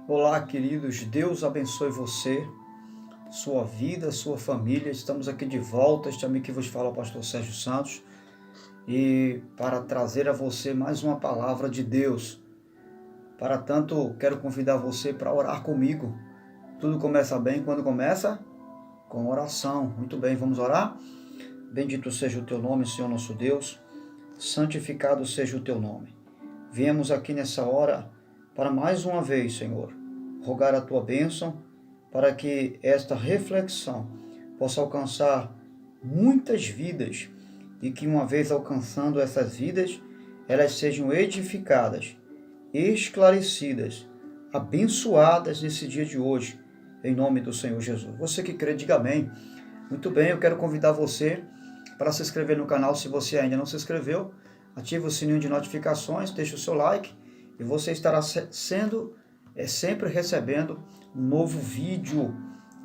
Olá, queridos. Deus abençoe você, sua vida, sua família. Estamos aqui de volta. Este amigo que vos fala, o pastor Sérgio Santos, e para trazer a você mais uma palavra de Deus. Para tanto, quero convidar você para orar comigo. Tudo começa bem quando começa com oração. Muito bem, vamos orar? Bendito seja o teu nome, Senhor nosso Deus. Santificado seja o teu nome. Viemos aqui nessa hora para mais uma vez, Senhor, rogar a tua bênção para que esta reflexão possa alcançar muitas vidas e que, uma vez alcançando essas vidas, elas sejam edificadas, esclarecidas, abençoadas nesse dia de hoje, em nome do Senhor Jesus. Você que crê, diga amém. Muito bem, eu quero convidar você para se inscrever no canal se você ainda não se inscreveu. Ative o sininho de notificações, deixe o seu like e você estará sempre recebendo um novo vídeo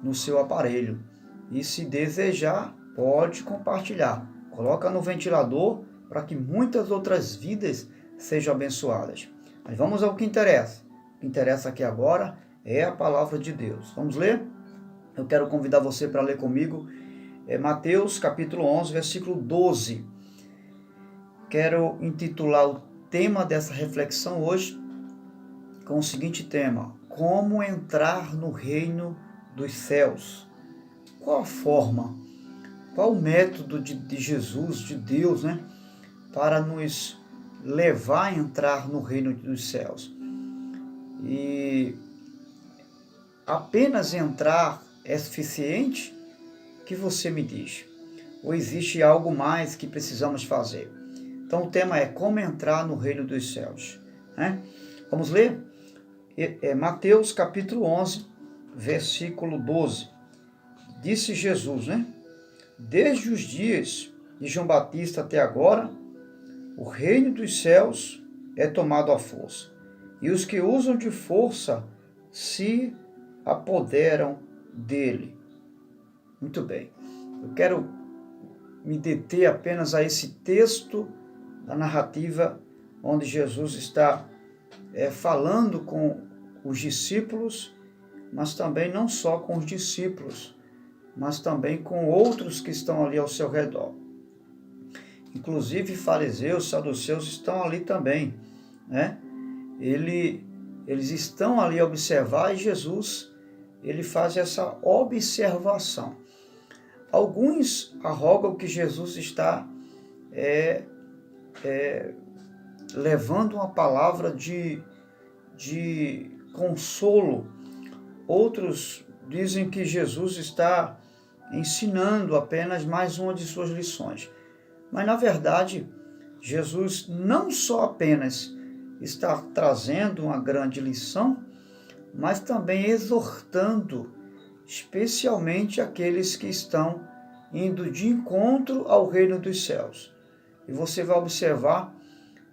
no seu aparelho. E se desejar, pode compartilhar. Coloca no ventilador para que muitas outras vidas sejam abençoadas. Mas vamos ao que interessa. O que interessa aqui agora é a palavra de Deus. Vamos ler? Eu quero convidar você para ler comigo Mateus capítulo 11, versículo 12. Quero intitular o tema dessa reflexão hoje com o seguinte tema: como entrar no reino dos céus. Qual a forma, qual o método de Jesus, de Deus, para nos levar a entrar no reino dos céus? E apenas entrar é suficiente? Que você me diz? Ou existe algo mais que precisamos fazer? Então o tema é como entrar no reino dos céus. Vamos ler? Mateus capítulo 11, versículo 12. Disse Jesus, desde os dias de João Batista até agora, o reino dos céus é tomado à força, e os que usam de força se apoderam dele. Muito bem, eu quero me deter apenas a esse texto da narrativa onde Jesus está falando com os discípulos, mas também não só com os discípulos, mas também com outros que estão ali ao seu redor. Inclusive fariseus, saduceus estão ali também, Eles estão ali a observar e Jesus, ele faz essa observação. Alguns arrogam que Jesus está levando uma palavra de consolo. Outros dizem que Jesus está ensinando apenas mais uma de suas lições. Mas, na verdade, Jesus não só apenas está trazendo uma grande lição, mas também exortando, especialmente aqueles que estão indo de encontro ao reino dos céus. E você vai observar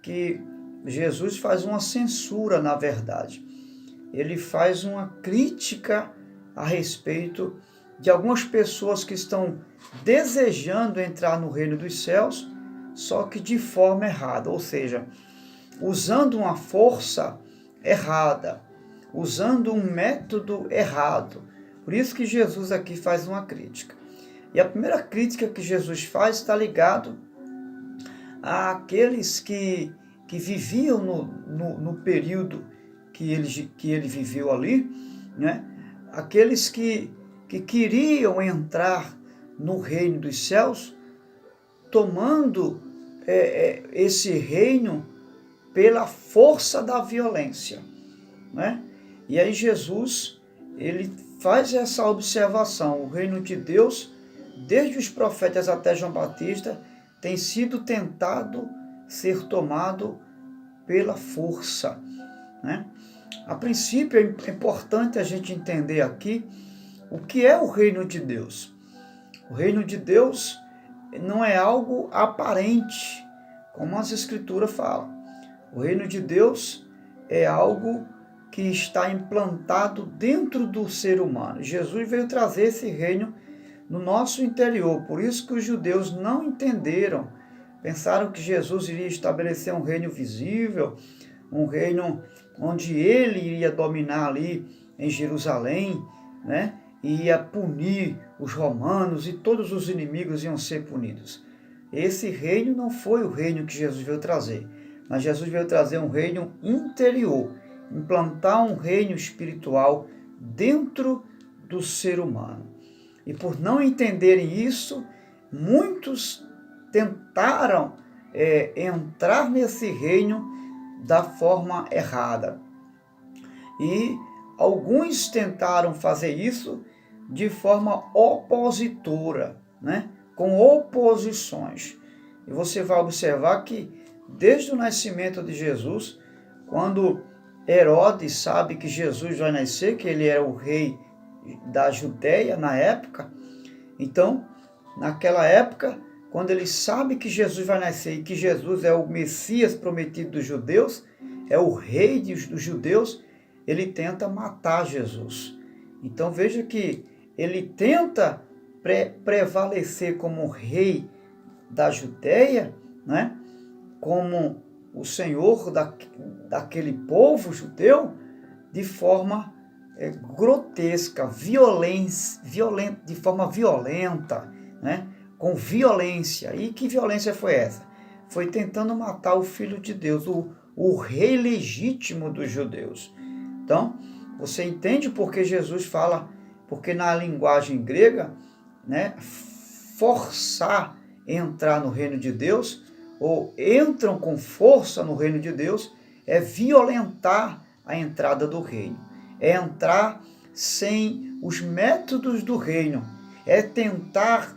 que Jesus faz uma censura, na verdade. Ele faz uma crítica a respeito de algumas pessoas que estão desejando entrar no reino dos céus, só que de forma errada, ou seja, usando uma força errada, usando um método errado. Por isso que Jesus aqui faz uma crítica. E a primeira crítica que Jesus faz está ligado àqueles que viviam no período que ele viveu ali, aqueles que queriam entrar no reino dos céus, tomando esse reino pela força da violência. E aí Jesus, ele faz essa observação: o reino de Deus, desde os profetas até João Batista, tem sido tentado ser tomado pela força. A princípio é importante a gente entender aqui o que é o reino de Deus. O reino de Deus não é algo aparente, como as escrituras falam. O reino de Deus é algo que está implantado dentro do ser humano. Jesus veio trazer esse reino no nosso interior. Por isso que os judeus não entenderam. Pensaram que Jesus iria estabelecer um reino visível, um reino onde ele iria dominar ali em Jerusalém, né? E ia punir os romanos e todos os inimigos iam ser punidos. Esse reino não foi o reino que Jesus veio trazer, mas Jesus veio trazer um reino interior, implantar um reino espiritual dentro do ser humano. E por não entenderem isso, muitos tentaram entrar nesse reino da forma errada. E alguns tentaram fazer isso de forma opositora, né? Com oposições. E você vai observar que desde o nascimento de Jesus, quando Herodes sabe que Jesus vai nascer, que ele era o rei da Judéia na época, então, naquela época, quando ele sabe que Jesus vai nascer e que Jesus é o Messias prometido dos judeus, é o rei dos judeus, ele tenta matar Jesus. Então veja que ele tenta prevalecer como rei da Judéia, né? Como o Senhor daquele povo judeu, de forma grotesca, de forma violenta, né? Com violência. E que violência foi essa? Foi tentando matar o Filho de Deus, o rei legítimo dos judeus. Então, você entende por que Jesus fala, porque na linguagem grega, né, forçar entrar no reino de Deus, ou entram com força no reino de Deus, é violentar a entrada do reino. É entrar sem os métodos do reino. É tentar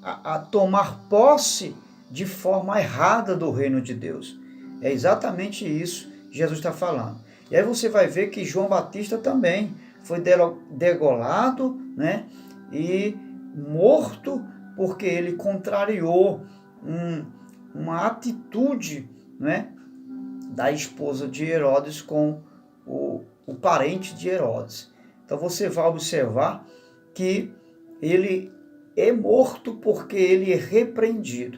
a tomar posse de forma errada do reino de Deus. É exatamente isso que Jesus está falando. E aí você vai ver que João Batista também foi degolado, né, e morto porque ele contrariou uma atitude, né, da esposa de Herodes com o parente de Herodes. Então você vai observar que ele é morto porque ele é repreendido.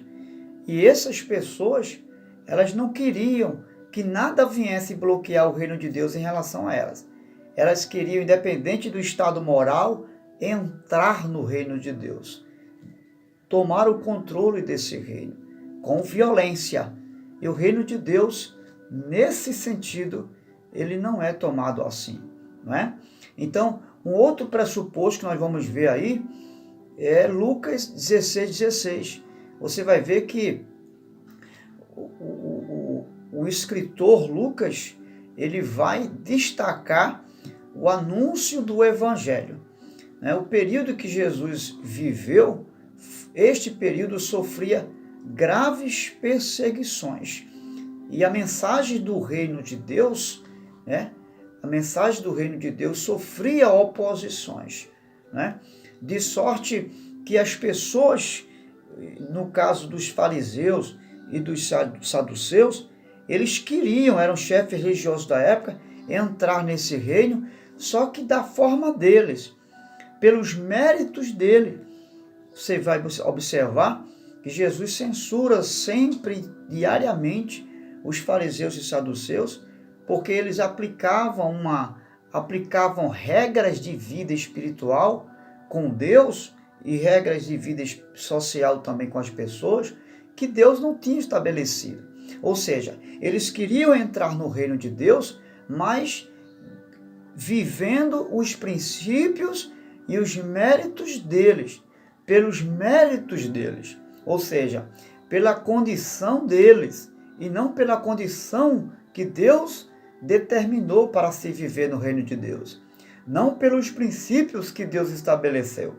E essas pessoas, elas não queriam que nada viesse bloquear o reino de Deus em relação a elas. Elas queriam, independente do estado moral, entrar no reino de Deus. Tomar o controle desse reino, com violência. E o reino de Deus, nesse sentido, ele não é tomado assim, não é? Então, um outro pressuposto que nós vamos ver aí é Lucas 16:16. Você vai ver que o escritor Lucas, ele vai destacar o anúncio do evangelho. O período que Jesus viveu, este período sofria graves perseguições. E a mensagem do reino de Deus, a mensagem do reino de Deus sofria oposições, de sorte que as pessoas, no caso dos fariseus e dos saduceus, eles queriam, eram chefes religiosos da época, entrar nesse reino, só que da forma deles, pelos méritos dele. Você vai observar que Jesus censura sempre, diariamente, os fariseus e saduceus, porque eles aplicavam regras de vida espiritual com Deus e regras de vida social também com as pessoas, que Deus não tinha estabelecido. Ou seja, eles queriam entrar no reino de Deus, mas vivendo os princípios e os méritos deles, pelos méritos deles, ou seja, pela condição deles, e não pela condição que Deus determinou para se viver no reino de Deus, não pelos princípios que Deus estabeleceu.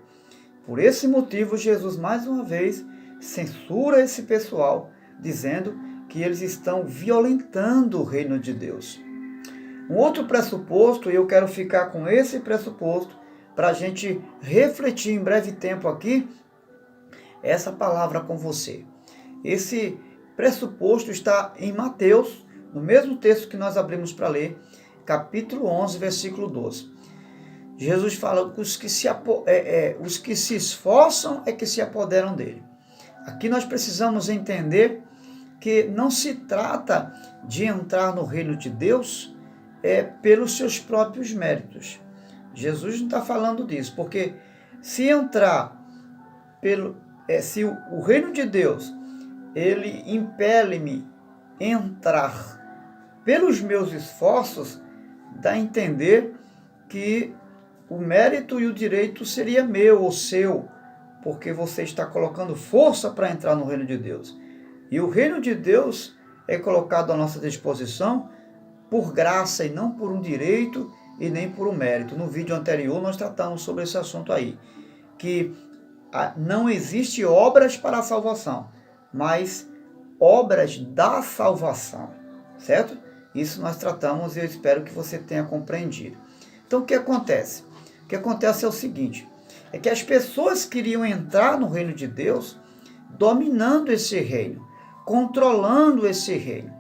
Por esse motivo, Jesus, mais uma vez, censura esse pessoal, dizendo que eles estão violentando o reino de Deus. Um outro pressuposto, e eu quero ficar com esse pressuposto, para a gente refletir em breve tempo aqui, essa palavra com você. Esse pressuposto está em Mateus, no mesmo texto que nós abrimos para ler, capítulo 11, versículo 12. Jesus fala que os que se esforçam é que se apoderam dele. Aqui nós precisamos entender que não se trata de entrar no reino de Deus pelos seus próprios méritos. Jesus não está falando disso, porque se entrar se o reino de Deus, ele impele-me a entrar pelos meus esforços, dá a entender que o mérito e o direito seria meu ou seu, porque você está colocando força para entrar no reino de Deus. E o reino de Deus é colocado à nossa disposição por graça e não por um direito e nem por um mérito. No vídeo anterior nós tratamos sobre esse assunto aí, que não existe obras para a salvação, mas obras da salvação, certo? Isso nós tratamos e eu espero que você tenha compreendido. Então o que acontece? O que acontece é o seguinte, é que as pessoas queriam entrar no reino de Deus dominando esse reino, controlando esse reino.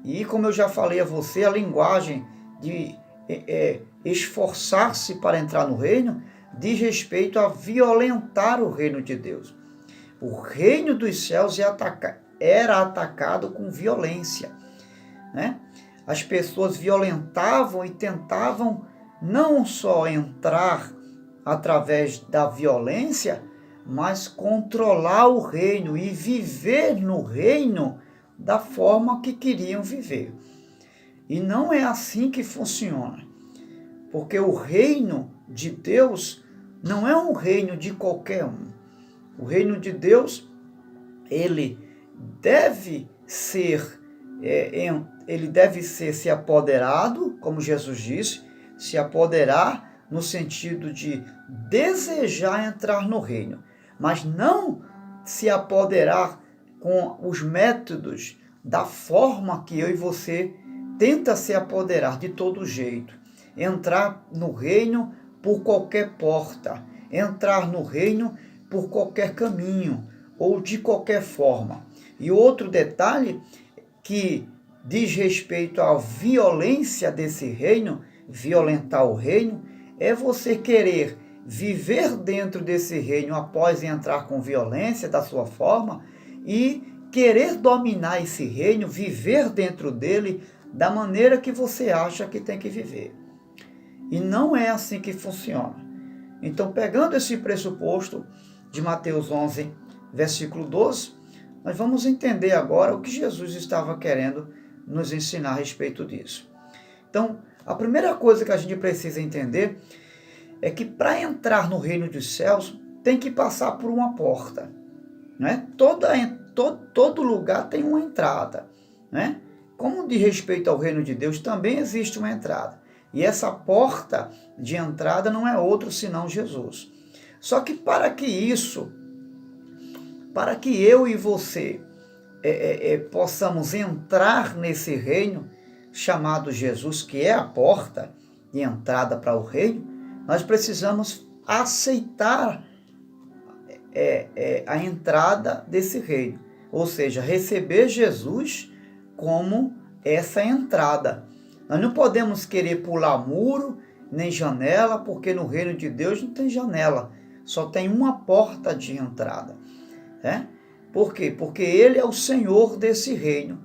E como eu já falei a você, a linguagem de esforçar-se para entrar no reino diz respeito a violentar o reino de Deus. O reino dos céus era atacado com violência, né? As pessoas violentavam e tentavam não só entrar através da violência, mas controlar o reino e viver no reino da forma que queriam viver. E não é assim que funciona, porque o reino de Deus não é um reino de qualquer um. O reino de Deus, ele deve ser se apoderado, como Jesus disse, se apoderar no sentido de desejar entrar no reino, mas não se apoderar com os métodos da forma que eu e você tenta se apoderar de todo jeito. Entrar no reino por qualquer porta, entrar no reino por qualquer caminho ou de qualquer forma. E outro detalhe que diz respeito à violência desse reino, violentar o reino, é você querer viver dentro desse reino após entrar com violência da sua forma e querer dominar esse reino, viver dentro dele da maneira que você acha que tem que viver. E não é assim que funciona. Então, pegando esse pressuposto de Mateus 11, versículo 12, nós vamos entender agora o que Jesus estava querendo nos ensinar a respeito disso. Então, a primeira coisa que a gente precisa entender é que para entrar no reino dos céus tem que passar por uma porta, né? Todo lugar tem uma entrada, né? Como de respeito ao reino de Deus, também existe uma entrada. E essa porta de entrada não é outro senão Jesus. Só que para que eu e você possamos entrar nesse reino chamado Jesus, que é a porta de entrada para o reino, nós precisamos aceitar a entrada desse reino. Ou seja, receber Jesus como essa entrada. Nós não podemos querer pular muro, nem janela, porque no reino de Deus não tem janela, só tem uma porta de entrada. Né? Por quê? Porque Ele é o Senhor desse reino.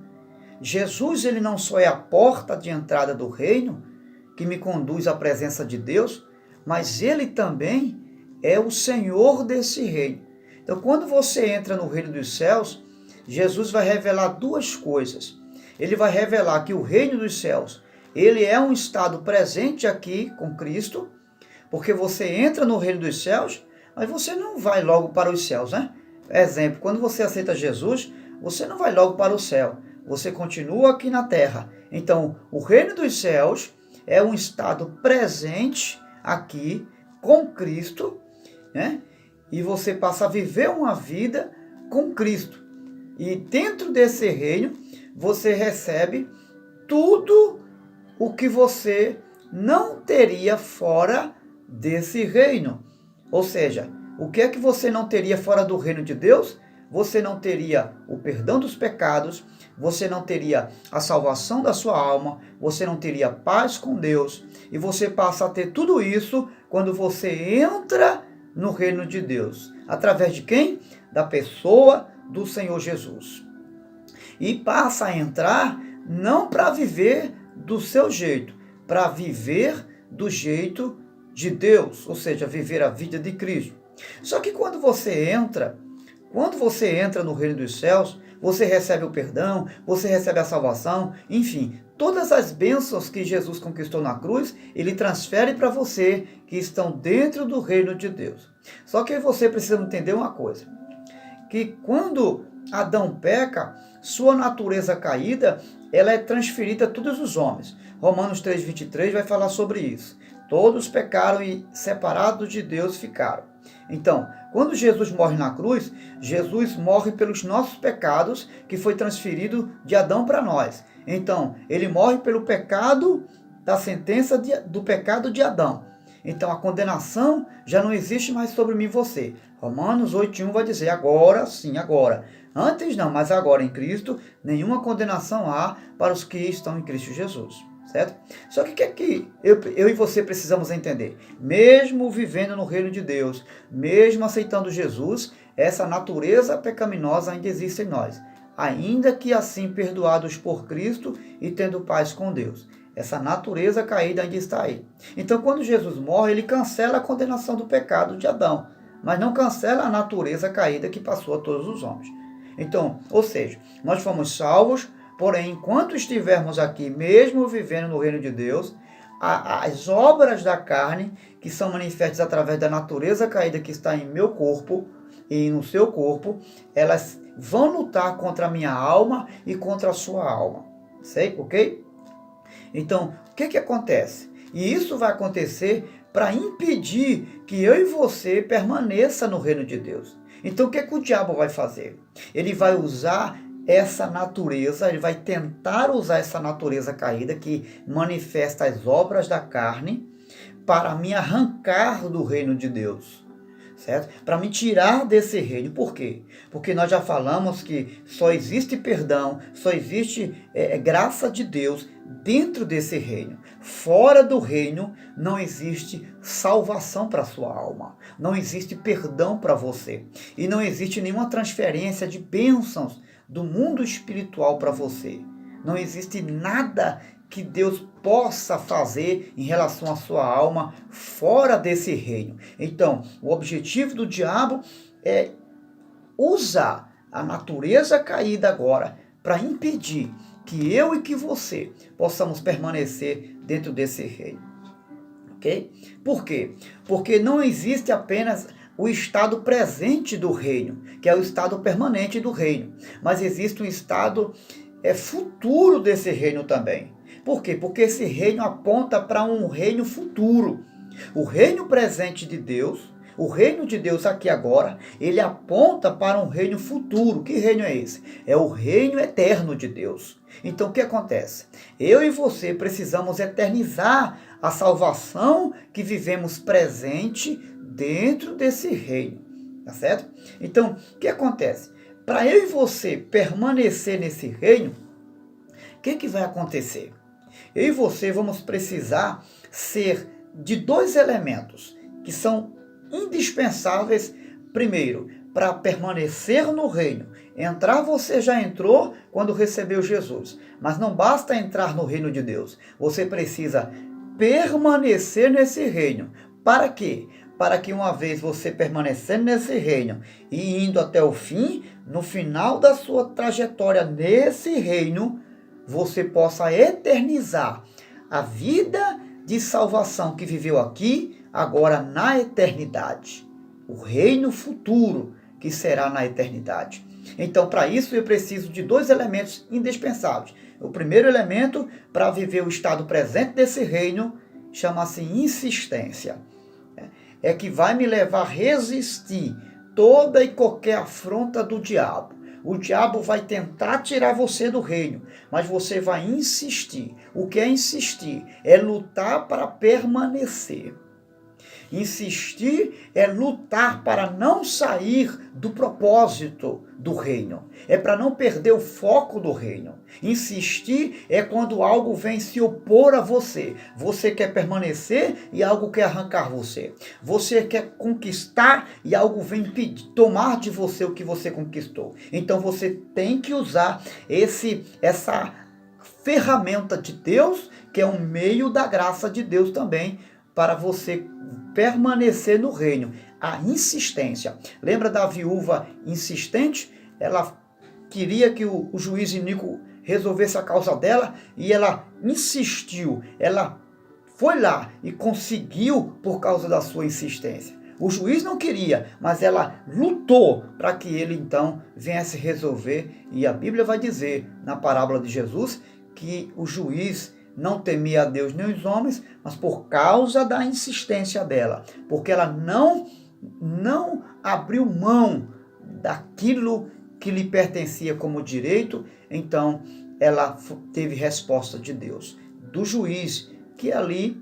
Jesus, Ele não só é a porta de entrada do reino, que me conduz à presença de Deus, mas Ele também é o Senhor desse reino. Então, quando você entra no reino dos céus, Jesus vai revelar duas coisas. Ele vai revelar que o reino dos céus, ele é um estado presente aqui com Cristo, porque você entra no reino dos céus, mas você não vai logo para os céus, né? Exemplo, quando você aceita Jesus, você não vai logo para o céu, você continua aqui na terra. Então, o reino dos céus é um estado presente aqui com Cristo, né? E você passa a viver uma vida com Cristo. E dentro desse reino, você recebe tudo o que você não teria fora desse reino. Ou seja, o que é que você não teria fora do reino de Deus? Você não teria o perdão dos pecados, você não teria a salvação da sua alma, você não teria paz com Deus, e você passa a ter tudo isso quando você entra no reino de Deus. Através de quem? Da pessoa do Senhor Jesus. E passa a entrar não para viver do seu jeito, para viver do jeito de Deus, ou seja, viver a vida de Cristo. Só que quando você entra no reino dos céus, você recebe o perdão, você recebe a salvação, enfim, todas as bênçãos que Jesus conquistou na cruz, ele transfere para você que estão dentro do reino de Deus. Só que você precisa entender uma coisa, que quando Adão peca, sua natureza caída, ela é transferida a todos os homens. Romanos 3:23 vai falar sobre isso. Todos pecaram e separados de Deus ficaram. Então, quando Jesus morre na cruz, Jesus morre pelos nossos pecados, que foi transferido de Adão para nós. Então, ele morre pelo pecado da sentença do pecado de Adão. Então, a condenação já não existe mais sobre mim e você. Romanos 8:1 vai dizer, agora sim, agora. Antes não, mas agora em Cristo, nenhuma condenação há para os que estão em Cristo Jesus. Certo? Só que o que é que eu e você precisamos entender? Mesmo vivendo no reino de Deus, mesmo aceitando Jesus, essa natureza pecaminosa ainda existe em nós. Ainda que assim perdoados por Cristo e tendo paz com Deus. Essa natureza caída ainda está aí. Então, quando Jesus morre, ele cancela a condenação do pecado de Adão, mas não cancela a natureza caída que passou a todos os homens. Então, ou seja, nós fomos salvos. Porém, enquanto estivermos aqui, mesmo vivendo no reino de Deus, as obras da carne, que são manifestas através da natureza caída que está em meu corpo e no seu corpo, elas vão lutar contra a minha alma e contra a sua alma. Sei? Ok? Então, o que acontece? E isso vai acontecer para impedir que eu e você permaneça no reino de Deus. Então, o que o diabo vai fazer? Ele vai usar essa natureza, ele vai tentar usar essa natureza caída que manifesta as obras da carne para me arrancar do reino de Deus, certo? Para me tirar desse reino. Por quê? Porque nós já falamos que só existe perdão, só existe graça de Deus dentro desse reino. Fora do reino não existe salvação para a sua alma, não existe perdão para você e não existe nenhuma transferência de bênçãos do mundo espiritual para você. Não existe nada que Deus possa fazer em relação à sua alma fora desse reino. Então, o objetivo do diabo é usar a natureza caída agora para impedir que eu e que você possamos permanecer dentro desse reino. Ok? Por quê? Porque não existe apenas o estado presente do reino, que é o estado permanente do reino, mas existe um estado futuro desse reino também. Por quê? Porque esse reino aponta para um reino futuro. O reino presente de Deus, o reino de Deus aqui agora, ele aponta para um reino futuro. Que reino é esse? É o reino eterno de Deus. Então o que acontece? Eu e você precisamos eternizar a salvação que vivemos presente dentro desse reino, tá certo? Então, o que acontece? Para eu e você permanecer nesse reino, o que vai acontecer? Eu e você vamos precisar ser de dois elementos que são indispensáveis, primeiro, para permanecer no reino. Entrar você já entrou quando recebeu Jesus, mas não basta entrar no reino de Deus. Você precisa permanecer nesse reino. Para quê? Para que uma vez você permanecendo nesse reino e indo até o fim, no final da sua trajetória nesse reino, você possa eternizar a vida de salvação que viveu aqui, agora na eternidade. O reino futuro que será na eternidade. Então, para isso, eu preciso de dois elementos indispensáveis. O primeiro elemento, para viver o estado presente desse reino, chama-se insistência. É que vai me levar a resistir toda e qualquer afronta do diabo. O diabo vai tentar tirar você do reino, mas você vai insistir. O que é insistir? É lutar para permanecer. Insistir é lutar para não sair do propósito do reino. É para não perder o foco do reino. Insistir é quando algo vem se opor a você. Você quer permanecer e algo quer arrancar você. Você quer conquistar e algo vem tomar de você o que você conquistou. Então você tem que usar essa ferramenta de Deus, que é um meio da graça de Deus também, para você permanecer no reino. A insistência. Lembra da viúva insistente? Ela queria que o juiz iníquo resolvesse a causa dela e ela insistiu. Ela foi lá e conseguiu por causa da sua insistência. O juiz não queria, mas ela lutou para que ele então viesse resolver. E a Bíblia vai dizer, na parábola de Jesus, que o juiz não temia a Deus nem os homens, mas por causa da insistência dela, porque ela não abriu mão daquilo que lhe pertencia como direito, então ela teve resposta de Deus, do juiz, que ali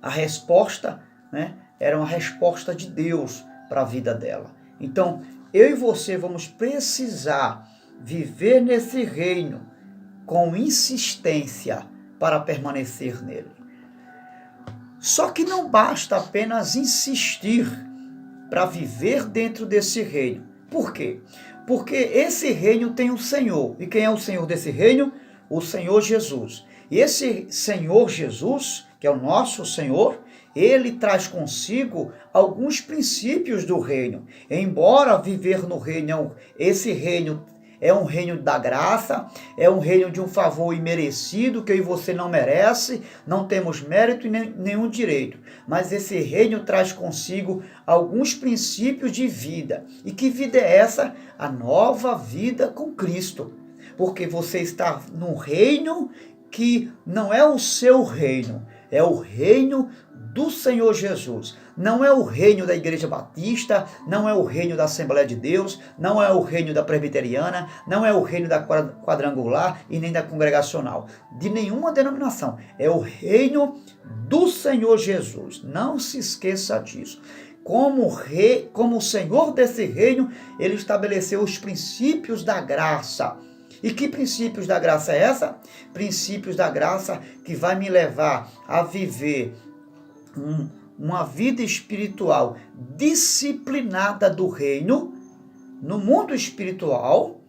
a resposta, né, era uma resposta de Deus para a vida dela. Então, eu e você vamos precisar viver nesse reino com insistência para permanecer nele. Só que não basta apenas insistir para viver dentro desse reino. Por quê? Porque esse reino tem um Senhor. E quem é o Senhor desse reino? O Senhor Jesus. E esse Senhor Jesus, que é o nosso Senhor, ele traz consigo alguns princípios do reino. Embora viver no reino, esse reino é um reino da graça, é um reino de um favor imerecido, que eu e você não merece, não temos mérito e nenhum direito. Mas esse reino traz consigo alguns princípios de vida. E que vida é essa? A nova vida com Cristo. Porque você está num reino que não é o seu reino, é o reino do Senhor Jesus. Não é o reino da Igreja Batista, não é o reino da Assembleia de Deus, não é o reino da Presbiteriana, não é o reino da Quadrangular e nem da Congregacional, de nenhuma denominação. É o reino do Senhor Jesus. Não se esqueça disso. Como o Senhor desse reino, ele estabeleceu os princípios da graça. E que princípios da graça é essa? Princípios da graça que vai me levar a viver uma vida espiritual disciplinada do reino, no mundo espiritual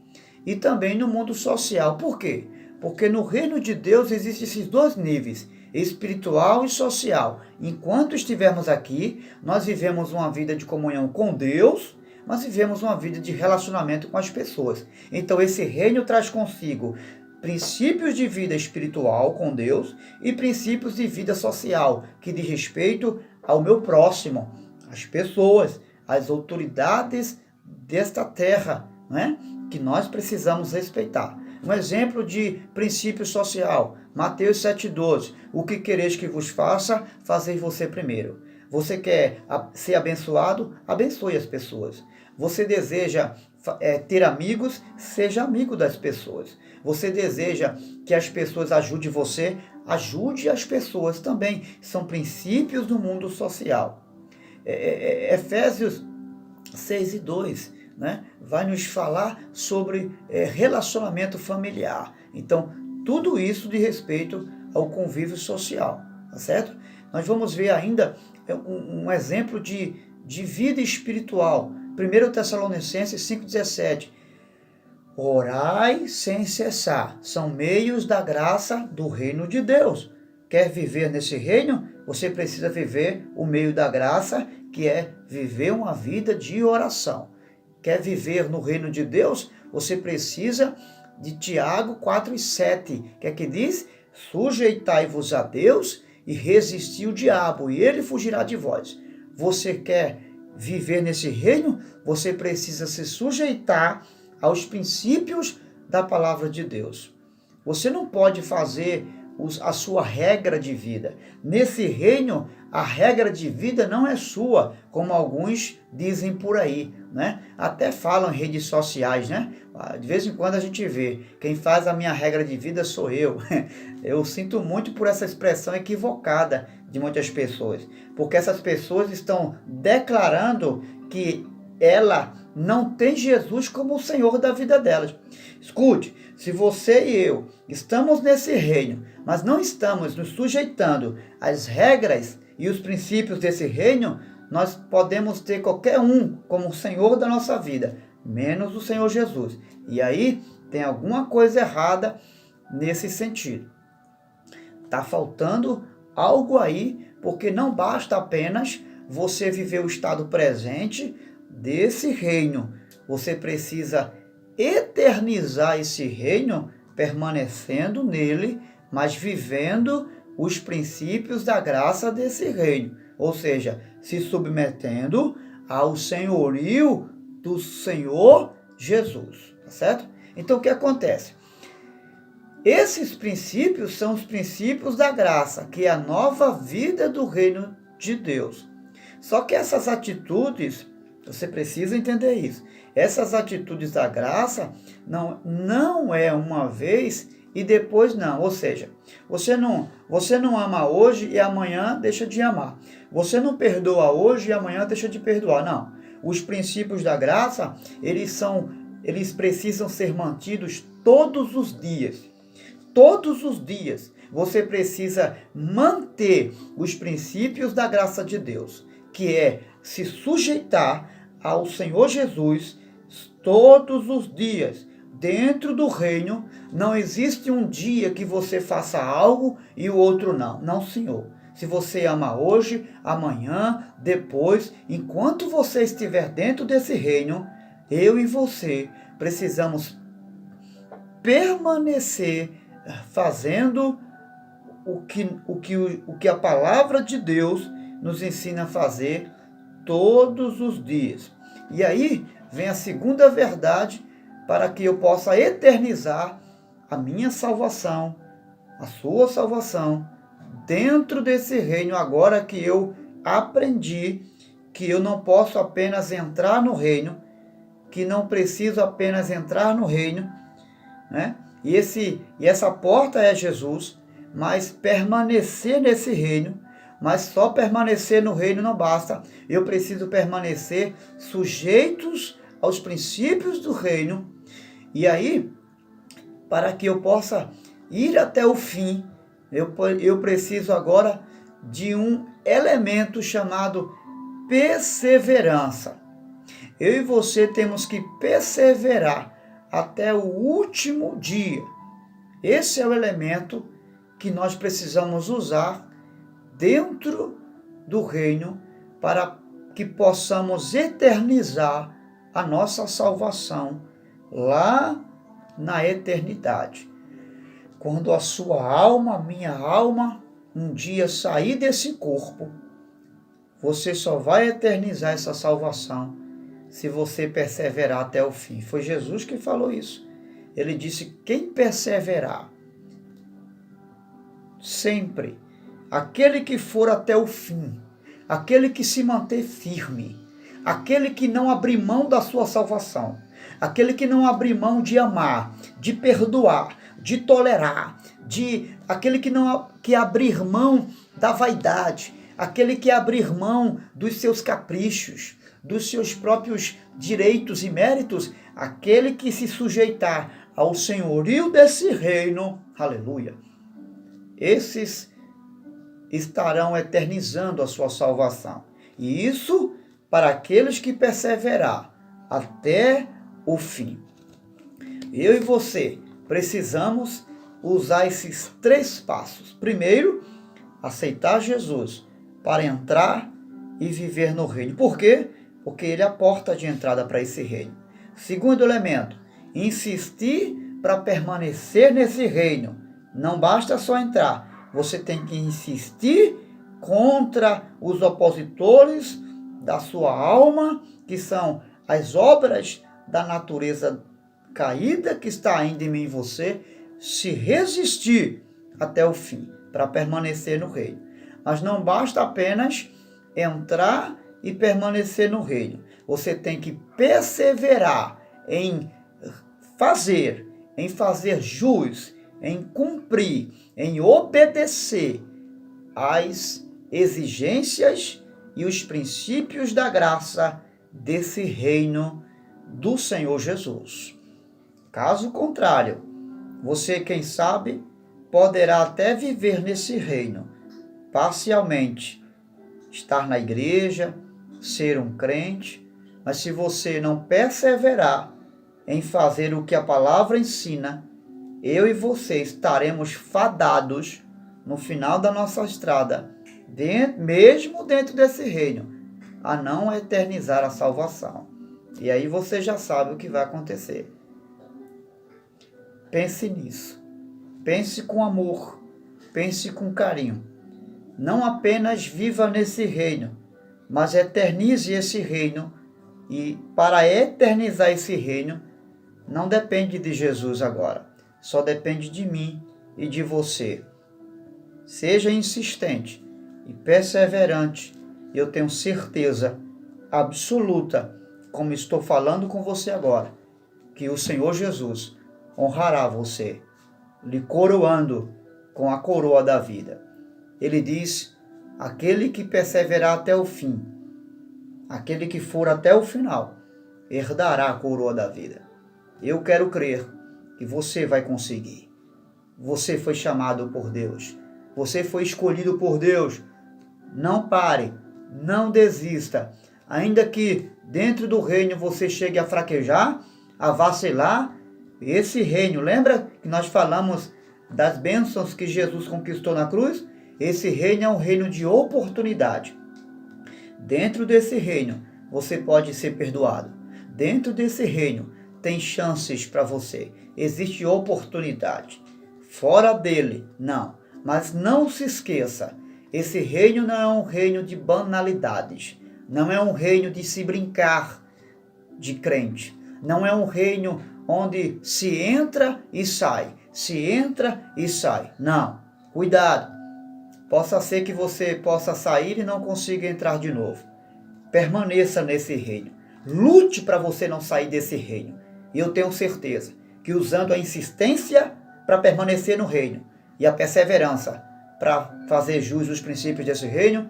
e também no mundo social. Por quê? Porque no reino de Deus existem esses dois níveis, espiritual e social. Enquanto estivermos aqui, nós vivemos uma vida de comunhão com Deus, mas vivemos uma vida de relacionamento com as pessoas. Então esse reino traz consigo princípios de vida espiritual com Deus e princípios de vida social, que diz respeito ao meu próximo, às pessoas, às autoridades desta terra, né? Que nós precisamos respeitar. Um exemplo de princípio social, Mateus 7,12. O que quereis que vos faça, fazei você primeiro. Você quer ser abençoado? Abençoe as pessoas. Você deseja ter amigos? Seja amigo das pessoas. Você deseja que as pessoas ajudem você? Ajude as pessoas também. São princípios do mundo social. Efésios 6:2, né? Vai nos falar sobre relacionamento familiar. Então, tudo isso de respeito ao convívio social, tá certo? Nós vamos ver ainda um exemplo de vida espiritual. 1 Tessalonicenses 5,17. Orai sem cessar. São meios da graça do reino de Deus. Quer viver nesse reino? Você precisa viver o meio da graça, que é viver uma vida de oração. Quer viver no reino de Deus? Você precisa de Tiago 4,7, que é que diz: sujeitai-vos a Deus e resistir o diabo, e ele fugirá de vós. Você quer viver nesse reino? Você precisa se sujeitar aos princípios da palavra de Deus. Você não pode fazer a sua regra de vida. Nesse reino, a regra de vida não é sua, como alguns dizem por aí, né? Até falam em redes sociais, né? De vez em quando a gente vê, quem faz a minha regra de vida sou eu. Eu sinto muito por essa expressão equivocada de muitas pessoas, porque essas pessoas estão declarando que ela não tem Jesus como o Senhor da vida delas. Escute, se você e eu estamos nesse reino, mas não estamos nos sujeitando às regras e os princípios desse reino, nós podemos ter qualquer um como o Senhor da nossa vida, menos o Senhor Jesus. E aí tem alguma coisa errada nesse sentido. Está faltando algo aí, porque não basta apenas você viver o estado presente desse reino. Você precisa eternizar esse reino, permanecendo nele, mas vivendo os princípios da graça desse reino. Ou seja, se submetendo ao senhorio do Senhor Jesus. Tá certo? Então o que acontece? Esses princípios são os princípios da graça, que é a nova vida do reino de Deus. Só que essas atitudes, você precisa entender isso. Essas atitudes da graça não é uma vez e depois não. Ou seja, você não ama hoje e amanhã deixa de amar. Você não perdoa hoje e amanhã deixa de perdoar. Não. Os princípios da graça, eles precisam ser mantidos todos os dias. Todos os dias você precisa manter os princípios da graça de Deus, que é se sujeitar ao Senhor Jesus todos os dias. Dentro do reino, não existe um dia que você faça algo e o outro não. Não, Senhor. Se você ama hoje, amanhã, depois, enquanto você estiver dentro desse reino, eu e você precisamos permanecer fazendo o que a palavra de Deus nos ensina a fazer todos os dias. E aí vem a segunda verdade para que eu possa eternizar a minha salvação, a sua salvação, dentro desse reino, agora que eu aprendi que eu não posso apenas entrar no reino, que não preciso apenas entrar no reino, né? E essa porta é Jesus, mas permanecer nesse reino, mas só permanecer no reino não basta. Eu preciso permanecer sujeitos aos princípios do reino. E aí, para que eu possa ir até o fim, eu preciso agora de um elemento chamado perseverança. Eu e você temos que perseverar até o último dia. Esse é o elemento que nós precisamos usar dentro do reino para que possamos eternizar a nossa salvação lá na eternidade. Quando a sua alma, a minha alma, um dia sair desse corpo, você só vai eternizar essa salvação se você perseverar até o fim. Foi Jesus que falou isso. Ele disse: quem perseverar sempre, aquele que for até o fim, aquele que se manter firme, aquele que não abrir mão da sua salvação, aquele que não abrir mão de amar, de perdoar, de tolerar, aquele que abrir mão da vaidade, aquele que abrir mão dos seus caprichos, dos seus próprios direitos e méritos, aquele que se sujeitar ao senhorio desse reino, aleluia, esses estarão eternizando a sua salvação. E isso para aqueles que perseverar até o fim. Eu e você precisamos usar esses 3 passos. Primeiro, aceitar Jesus para entrar e viver no reino. Por quê? Porque ele é a porta de entrada para esse reino. Segundo elemento, insistir para permanecer nesse reino. Não basta só entrar, você tem que insistir contra os opositores da sua alma, que são as obras da natureza caída que está ainda em mim e você, se resistir até o fim, para permanecer no reino. Mas não basta apenas entrar e permanecer no reino. Você tem que perseverar em fazer jus, em cumprir, em obedecer às exigências e os princípios da graça desse reino do Senhor Jesus. Caso contrário, você, quem sabe, poderá até viver nesse reino, parcialmente, estar na igreja, ser um crente, mas se você não perseverar em fazer o que a palavra ensina, eu e você estaremos fadados no final da nossa estrada, mesmo dentro desse reino, a não eternizar a salvação. E aí você já sabe o que vai acontecer. Pense nisso. Pense com amor. Pense com carinho. Não apenas viva nesse reino, mas eternize esse reino. E para eternizar esse reino, não depende de Jesus agora. Só depende de mim e de você. Seja insistente e perseverante. Eu tenho certeza absoluta, como estou falando com você agora, que o Senhor Jesus honrará você, lhe coroando com a coroa da vida. Ele diz: aquele que perseverar até o fim, aquele que for até o final, herdará a coroa da vida. Eu quero crer que você vai conseguir. Você foi chamado por Deus. Você foi escolhido por Deus. Não pare, não desista. Ainda que dentro do reino você chegue a fraquejar, a vacilar, esse reino, lembra que nós falamos das bênçãos que Jesus conquistou na cruz? Esse reino é um reino de oportunidade. Dentro desse reino, você pode ser perdoado. Dentro desse reino, tem chances para você. Existe oportunidade. Fora dele, não. Mas não se esqueça, esse reino não é um reino de banalidades. Não é um reino de se brincar de crente. Não é um reino onde se entra e sai. Se entra e sai. Não. Cuidado. Possa ser que você possa sair e não consiga entrar de novo. Permaneça nesse reino. Lute para você não sair desse reino. E eu tenho certeza que usando a insistência para permanecer no reino e a perseverança para fazer jus aos princípios desse reino,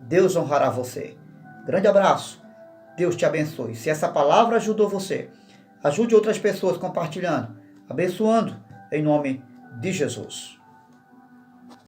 Deus honrará você. Grande abraço. Deus te abençoe. Se essa palavra ajudou você, ajude outras pessoas compartilhando, abençoando, em nome de Jesus.